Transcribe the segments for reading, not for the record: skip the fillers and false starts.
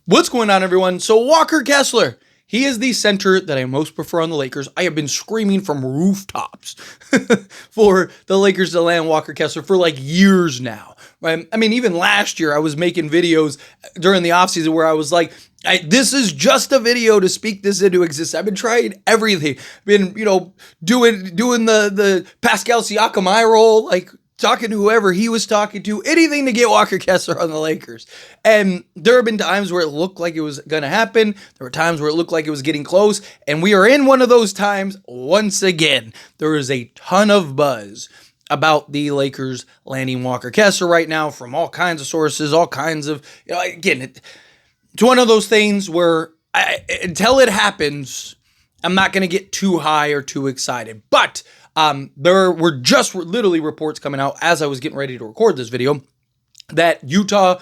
What's going on, everyone? So Walker Kessler, he is the center that I most prefer on the Lakers. I have been screaming from rooftops for the Lakers to land Walker Kessler for like years now. Right? I mean, even last year I was making videos during the offseason where I was like, this is just a video to speak this into existence. I've been trying everything. Been, doing the Pascal Siakam eye roll, like talking to whoever he was talking to, anything to get Walker Kessler on the Lakers. And there have been times where it looked like it was going to happen. There were times where it looked like it was getting close. And we are in one of those times once again. There is a ton of buzz about the Lakers landing Walker Kessler right now from all kinds of sources, all kinds of, again, it's one of those things where until it happens, I'm not going to get too high or too excited. But there were just literally reports coming out as I was getting ready to record this video that Utah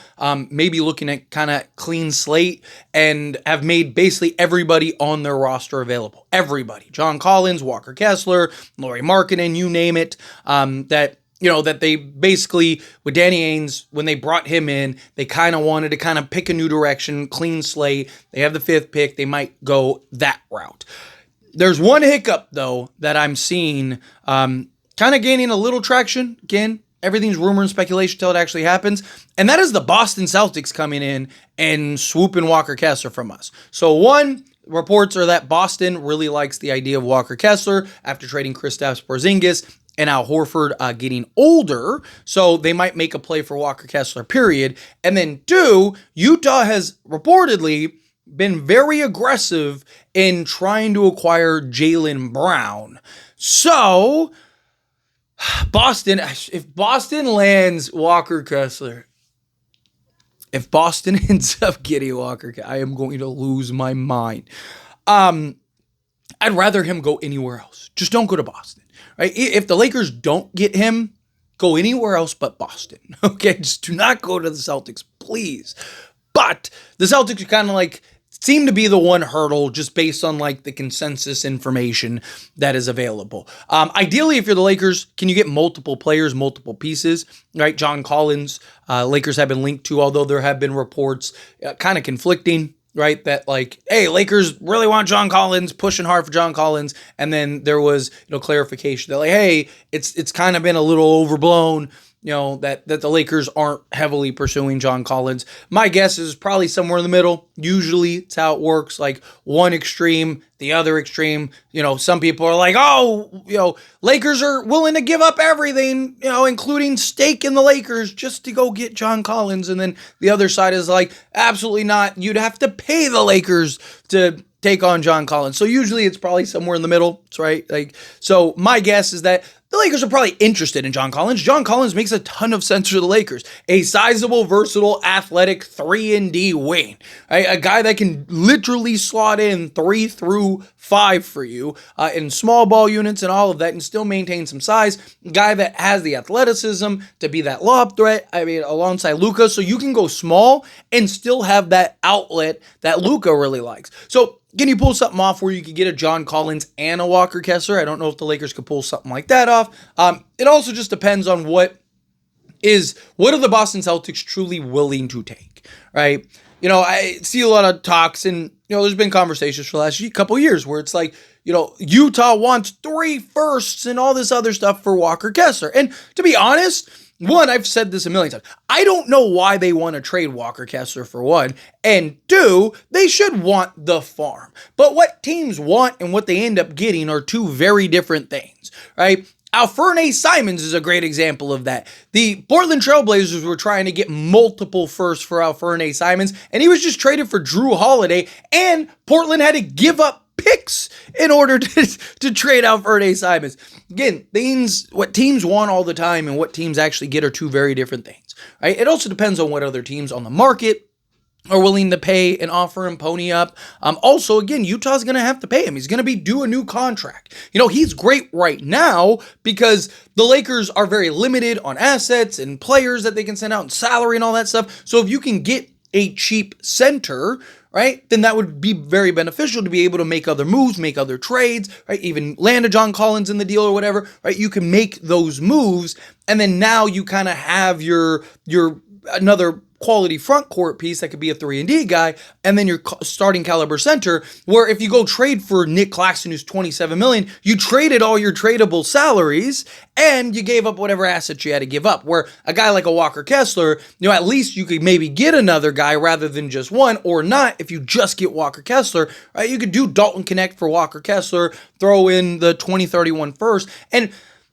may be looking at kind of clean slate and have made basically everybody on their roster available. Everybody. John Collins, Walker Kessler, Lauri Markkanen, you name it. That they basically, with Danny Ainge, when they brought him in, they kind of wanted to kind of pick a new direction, clean slate. They have the 5th pick. They might go that route. There's one hiccup, though, that I'm seeing kind of gaining a little traction. Again, everything's rumor and speculation until it actually happens. And that is the Boston Celtics coming in and swooping Walker Kessler from us. So one, reports are that Boston really likes the idea of Walker Kessler after trading Kristaps Porzingis and Al Horford getting older. So they might make a play for Walker Kessler, period. And then two, Utah has reportedly been very aggressive in trying to acquire Jaylen Brown. So, if Boston lands Walker Kessler, if Boston ends up getting Walker, I am going to lose my mind. I'd rather him go anywhere else. Just don't go to Boston. Right? If the Lakers don't get him, go anywhere else but Boston. Okay? Just do not go to the Celtics, please. But the Celtics are kind of like, seem to be the one hurdle just based on like the consensus information that is available. Ideally, if you're the Lakers, can you get multiple players, multiple pieces, right? John Collins, Lakers have been linked to, although there have been reports kind of conflicting, right? That like, hey, Lakers really want John Collins, pushing hard for John Collins. And then there was, clarification that like, hey, it's kind of been a little overblown, that the Lakers aren't heavily pursuing John Collins. My guess is probably somewhere in the middle. Usually it's how it works, like one extreme, the other extreme. Some people are like, Lakers are willing to give up everything, including stake in the Lakers just to go get John Collins. And then the other side is like, absolutely not. You'd have to pay the Lakers to take on John Collins. So usually it's probably somewhere in the middle. That's right. So my guess is that the Lakers are probably interested in John Collins. John Collins makes a ton of sense for the Lakers. A sizable, versatile, athletic 3-and-D wing. Right? A guy that can literally slot in 3 through 5 for you in small ball units and all of that and still maintain some size. A guy that has the athleticism to be that lob threat, alongside Luka. So you can go small and still have that outlet that Luka really likes. So can you pull something off where you could get a John Collins and a Walker Kessler? I don't know if the Lakers could pull something like that off. It also just depends on what are the Boston Celtics truly willing to take, right? I see a lot of talks and, there's been conversations for the last couple of years where it's like, Utah wants 3 firsts and all this other stuff for Walker Kessler. And to be honest, one, I've said this a million times. I don't know why they want to trade Walker Kessler for one. And two, they should want the farm. But what teams want and what they end up getting are two very different things, right? Alferne Simons is a great example of that. The Portland Trailblazers were trying to get multiple firsts for Alferne Simons, and he was just traded for Drew Holiday, and Portland had to give up picks in order to trade out Alferne Simons. Again, what teams want all the time and what teams actually get are two very different things, right? It also depends on what other teams on the market are willing to pay and offer him pony up. Also, again, Utah's going to have to pay him. He's going to be due a new contract. He's great right now because the Lakers are very limited on assets and players that they can send out and salary and all that stuff. So if you can get a cheap center, right, then that would be very beneficial to be able to make other moves, make other trades, right, even land a John Collins in the deal or whatever, right? You can make those moves, and then now you kind of have your another quality front court piece that could be a 3-and-D guy, and then your starting caliber center, where if you go trade for Nick Claxton, who's $27 million, you traded all your tradable salaries, and you gave up whatever assets you had to give up. Where a guy like a Walker Kessler, at least you could maybe get another guy rather than just one, or not if you just get Walker Kessler, right? You could do Dalton Connect for Walker Kessler, throw in the 2031 first, and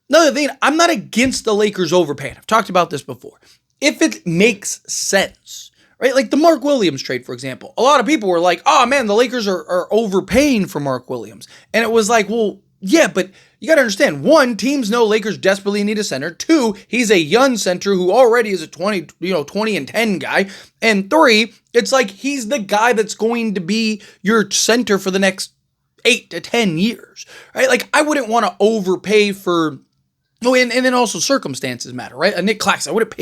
another thing, I'm not against the Lakers overpaying. I've talked about this before. If it makes sense, right? Like the Mark Williams trade, for example. A lot of people were like, oh man, the Lakers are overpaying for Mark Williams. And it was like, well, yeah, but you got to understand, one, teams know Lakers desperately need a center. Two, he's a young center who already is a 20-and-10 guy. And three, it's like he's the guy that's going to be your center for the next 8 to 10 years, right? Like I wouldn't want to overpay for. Oh, and then also circumstances matter, right? A Nick Claxton, I wouldn't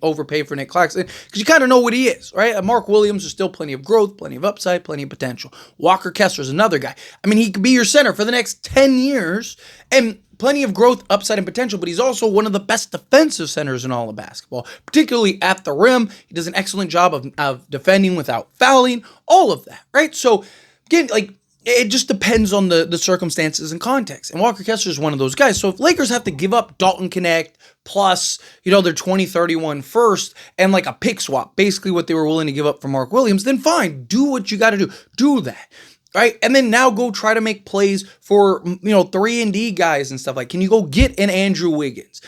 overpay for Nick Claxton because you kind of know what he is, right? A Mark Williams is still plenty of growth, plenty of upside, plenty of potential. Walker Kessler is another guy. I mean, he could be your center for the next 10 years and plenty of growth, upside, and potential, but he's also one of the best defensive centers in all of basketball, particularly at the rim. He does an excellent job of defending without fouling, all of that, right? So, again, like, it just depends on the circumstances and context. And Walker Kessler is one of those guys. So if Lakers have to give up Dalton Connect plus, their 2031 first and like a pick swap, basically what they were willing to give up for Mark Williams, then fine, do what you got to do. Do that. Right? And then now go try to make plays for, 3-and-D guys and stuff like, can you go get an Andrew Wiggins?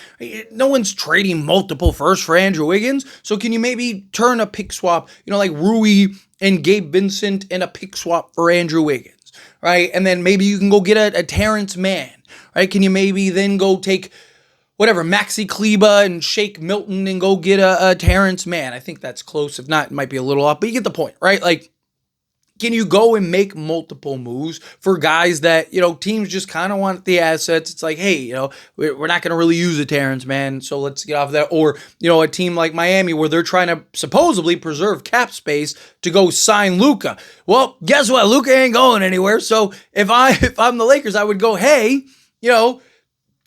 No one's trading multiple firsts for Andrew Wiggins. So can you maybe turn a pick swap, like Rui and Gabe Vincent and a pick swap for Andrew Wiggins? Right? And then maybe you can go get a Terrence Mann, right? Can you maybe then go take Maxi Kleba and Shake Milton and go get a Terrence Mann? I think that's close. If not, it might be a little off, but you get the point, right? Like, can you go and make multiple moves for guys that, teams just kind of want the assets? It's like, hey, we're not going to really use a Terrence Mann, so let's get off of that. Or, a team like Miami where they're trying to supposedly preserve cap space to go sign Luka. Well, guess what? Luka ain't going anywhere. So if I'm the Lakers, I would go, hey,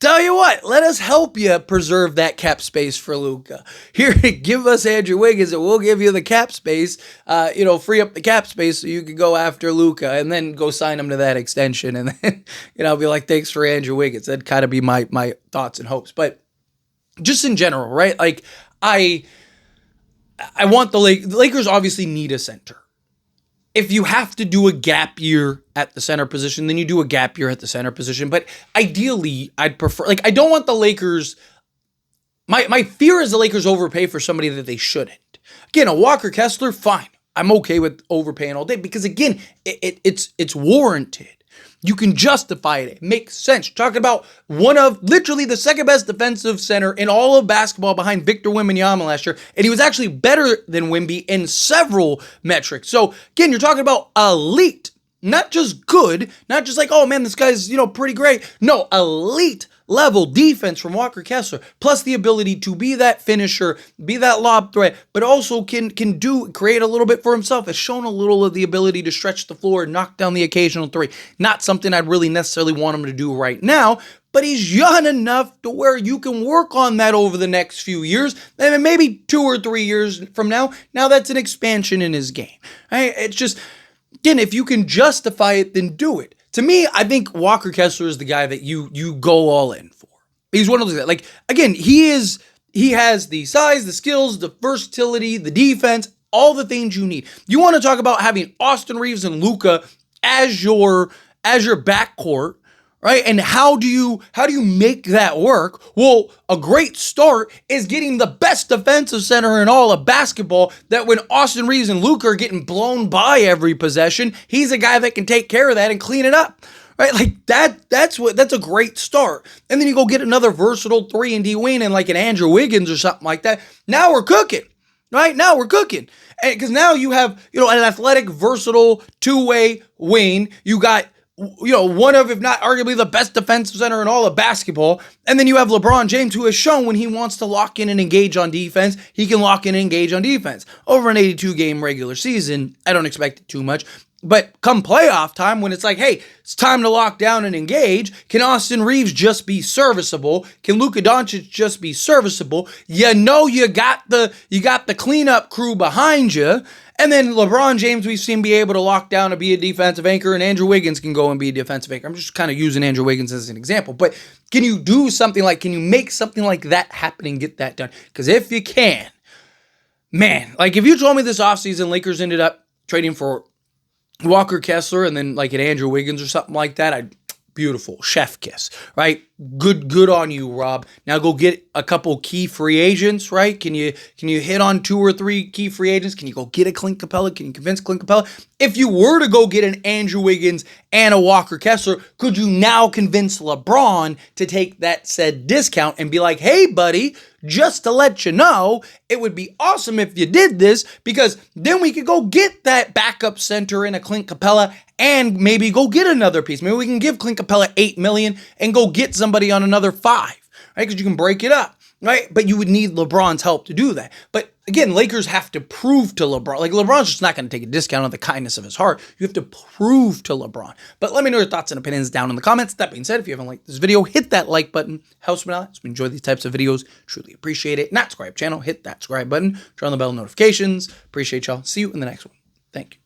tell you what, let us help you preserve that cap space for Luka. Here, give us Andrew Wiggins and we'll give you the cap space, free up the cap space so you can go after Luka and then go sign him to that extension. And then, I'll be like, thanks for Andrew Wiggins. That'd kind of be my thoughts and hopes. But just in general, right? Like, I want the Lakers obviously need a center. If you have to do a gap year at the center position, then you do a gap year at the center position. But ideally, I'd prefer, I don't want the Lakers, my fear is the Lakers overpay for somebody that they shouldn't. Again, a Walker Kessler, fine. I'm okay with overpaying all day because, again, it's warranted. You can justify it. It makes sense. You're talking about one of literally the second best defensive center in all of basketball behind Victor Wembanyama last year. And he was actually better than Wemby in several metrics. So again, you're talking about elite, not just good, not just like, oh man, this guy's, pretty great. No, elite level defense from Walker Kessler, plus the ability to be that finisher, be that lob threat, but also can create a little bit for himself, has shown a little of the ability to stretch the floor and knock down the occasional three. Not something I'd really necessarily want him to do right now, but he's young enough to where you can work on that over the next few years, and maybe 2 or 3 years from now. Now that's an expansion in his game. Right? It's just, again, if you can justify it, then do it. To me, I think Walker Kessler is the guy that you go all in for. He's one of those guys. Like, again, he has the size, the skills, the versatility, the defense, all the things you need. You want to talk about having Austin Reeves and Luka as your backcourt, right? And how do you make that work? Well, a great start is getting the best defensive center in all of basketball, that when Austin Reeves and Luka are getting blown by every possession, he's a guy that can take care of that and clean it up. Right? Like that's a great start. And then you go get another versatile 3-and-D wing and like an Andrew Wiggins or something like that. Now we're cooking. Right? Now we're cooking. Because now you have, an athletic, versatile, two-way wing. You got one of, if not arguably the best defensive center in all of basketball. And then you have LeBron James, who has shown when he wants to lock in and engage on defense, he can lock in and engage on defense. Over an 82-game regular season, I don't expect it too much. But come playoff time, when it's like, hey, it's time to lock down and engage, can Austin Reeves just be serviceable? Can Luka Doncic just be serviceable? You got the cleanup crew behind you. And then LeBron James, we've seen be able to lock down and be a defensive anchor, and Andrew Wiggins can go and be a defensive anchor. I'm just kind of using Andrew Wiggins as an example. But can you make something like that happen and get that done? Because if you can, man, like if you told me this offseason Lakers ended up trading for Walker Kessler and then like an Andrew Wiggins or something like that, beautiful, chef kiss, right? Good on you, Rob. Now go get a couple key free agents, right? Can you hit on 2 or 3 key free agents? Can you go get a Clint Capella? Can you convince Clint Capella? If you were to go get an Andrew Wiggins and a Walker Kessler, could you now convince LeBron to take that said discount and be like, hey, buddy, just to let you know, it would be awesome if you did this, because then we could go get that backup center in a Clint Capella and maybe go get another piece. Maybe we can give Clint Capella $8 million and go get somebody on another 5, right? Because you can break it up, right? But you would need LeBron's help to do that. But again, Lakers have to prove to LeBron. Like, LeBron's just not going to take a discount on the kindness of his heart. You have to prove to LeBron. But let me know your thoughts and opinions down in the comments. That being said, if you haven't liked this video, hit that like button. Helps me out. If you enjoy these types of videos, truly appreciate it. Not subscribe channel, hit that subscribe button. Turn on the bell notifications. Appreciate y'all. See you in the next one. Thank you.